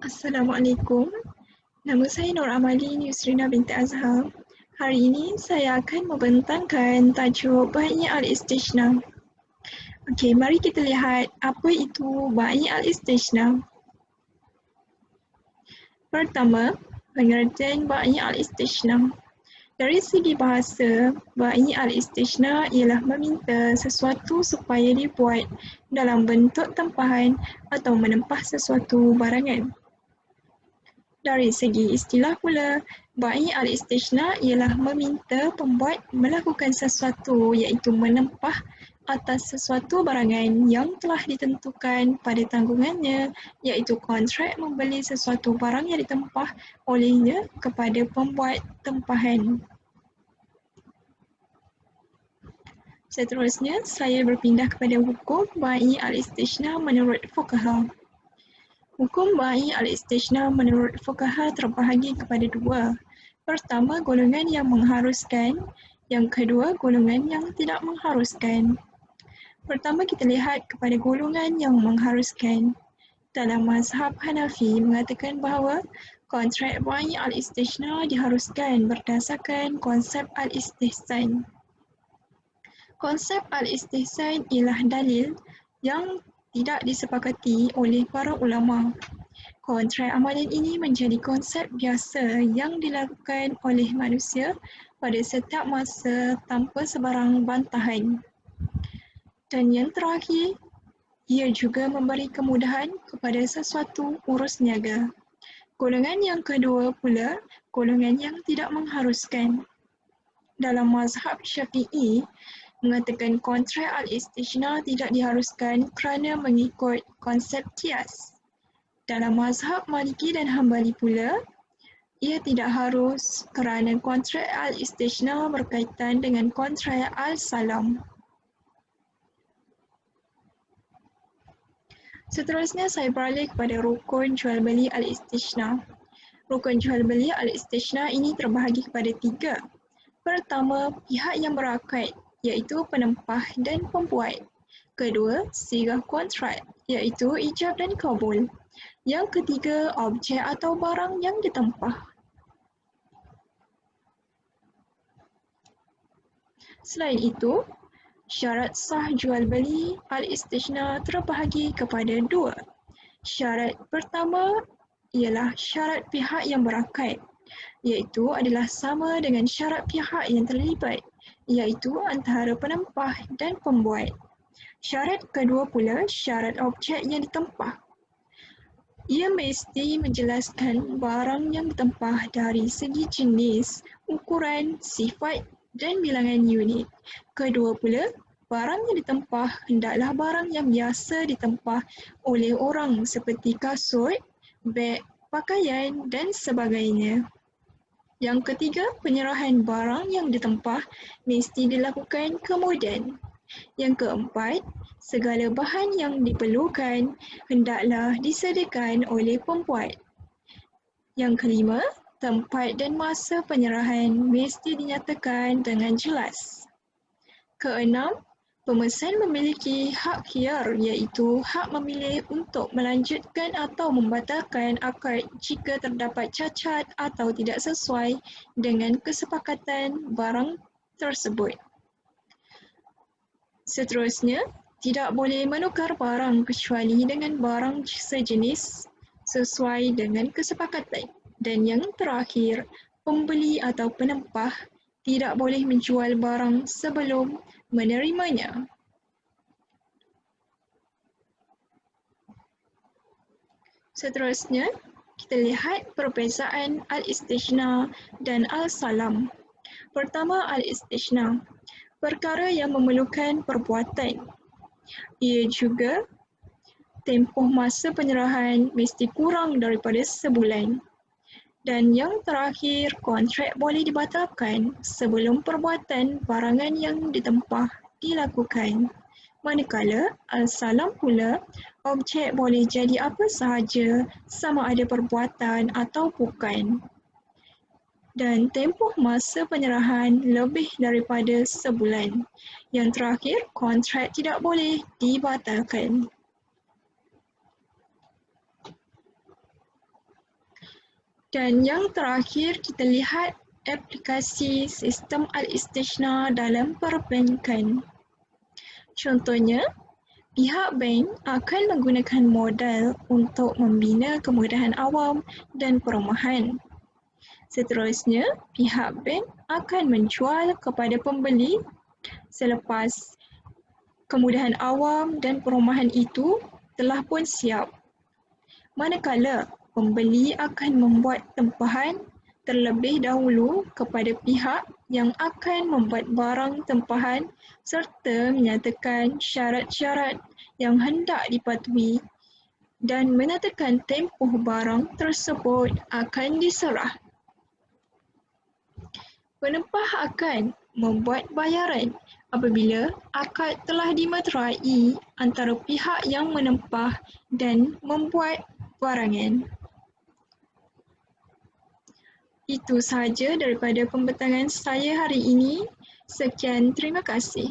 Assalamualaikum. Nama saya Nur Amali Yusrina binti Azhar. Hari ini saya akan membentangkan tajuk Ba'i al-Istishna. Okey, mari kita lihat apa itu Ba'i al-Istishna. Pertama, pengertian Ba'i al-Istishna. Dari segi bahasa, Ba'i al-Istishna ialah meminta sesuatu supaya dibuat dalam bentuk tempahan atau menempah sesuatu barangan. Dari segi istilah pula, Ba'i al-Istishna ialah meminta pembuat melakukan sesuatu iaitu menempah atas sesuatu barangan yang telah ditentukan pada tanggungannya iaitu kontrak membeli sesuatu barang yang ditempah olehnya kepada pembuat tempahan. Seterusnya, saya berpindah kepada hukum Ba'i al-Istishna menurut fuqaha. Hukum Ba'i al-Istishna menurut fuqaha terbahagi kepada dua. Pertama, golongan yang mengharuskan. Yang kedua, golongan yang tidak mengharuskan. Pertama, kita lihat kepada golongan yang mengharuskan. Dalam mazhab Hanafi mengatakan bahawa kontrak Ba'i al-Istishna diharuskan berdasarkan konsep al-istihsan. Konsep al-istihsan ialah dalil yang tidak disepakati oleh para ulama. Kontrak amalan ini menjadi konsep biasa yang dilakukan oleh manusia pada setiap masa tanpa sebarang bantahan. Dan yang terakhir, ia juga memberi kemudahan kepada sesuatu urus niaga. Golongan yang kedua pula, golongan yang tidak mengharuskan. Dalam mazhab Syafi'i, mengatakan kontrak al-Istishna tidak diharuskan kerana mengikut konsep qiyas. Dalam mazhab Maliki dan Hambali pula, ia tidak harus kerana kontrak al-Istishna berkaitan dengan kontrak al-Salam. Seterusnya saya beralih kepada rukun jual beli al-Istishna. Rukun jual beli al-Istishna ini terbahagi kepada tiga. Pertama, pihak yang berakad, iaitu penempah dan pembuat. Kedua, sigah kontrak, iaitu ijab dan kabul. Yang ketiga, objek atau barang yang ditempah. Selain itu, syarat sah jual beli al-Istishna terbahagi kepada dua. Syarat pertama ialah syarat pihak yang berakad, iaitu adalah sama dengan syarat pihak yang terlibat, iaitu antara penempah dan pembuat. Syarat kedua pula syarat objek yang ditempah. Ia mesti menjelaskan barang yang ditempah dari segi jenis, ukuran, sifat dan bilangan unit. Kedua pula, barang yang ditempah hendaklah barang yang biasa ditempah oleh orang seperti kasut, beg, pakaian dan sebagainya. Yang ketiga, penyerahan barang yang ditempah mesti dilakukan kemudian. Yang keempat, segala bahan yang diperlukan hendaklah disediakan oleh pembuat. Yang kelima, tempat dan masa penyerahan mesti dinyatakan dengan jelas. Keenam, pemesan memiliki hak khiyar iaitu hak memilih untuk melanjutkan atau membatalkan akad jika terdapat cacat atau tidak sesuai dengan kesepakatan barang tersebut. Seterusnya, tidak boleh menukar barang kecuali dengan barang sejenis sesuai dengan kesepakatan. Dan yang terakhir, pembeli atau penempah tidak boleh menjual barang sebelum menerimanya. Seterusnya, kita lihat perbezaan al-Istishna dan al-Salam. Pertama, al-Istishna. Perkara yang memerlukan perbuatan. Ia juga tempoh masa penyerahan mesti kurang daripada sebulan. Dan yang terakhir, kontrak boleh dibatalkan sebelum perbuatan barangan yang ditempah dilakukan. Manakala al-Salam pula, objek boleh jadi apa sahaja sama ada perbuatan atau bukan. Dan tempoh masa penyerahan lebih daripada sebulan. Yang terakhir, kontrak tidak boleh dibatalkan. Dan yang terakhir, kita lihat aplikasi sistem al-istisna dalam perbankan. Contohnya, pihak bank akan menggunakan modal untuk membina kemudahan awam dan perumahan. Seterusnya, pihak bank akan menjual kepada pembeli selepas kemudahan awam dan perumahan itu telah pun siap. Manakala pembeli akan membuat tempahan terlebih dahulu kepada pihak yang akan membuat barang tempahan serta menyatakan syarat-syarat yang hendak dipatuhi dan menyatakan tempoh barang tersebut akan diserah. Penempah akan membuat bayaran apabila akad telah dimeterai antara pihak yang menempah dan membuat barangan. Itu sahaja daripada pembentangan saya hari ini. Sekian, terima kasih.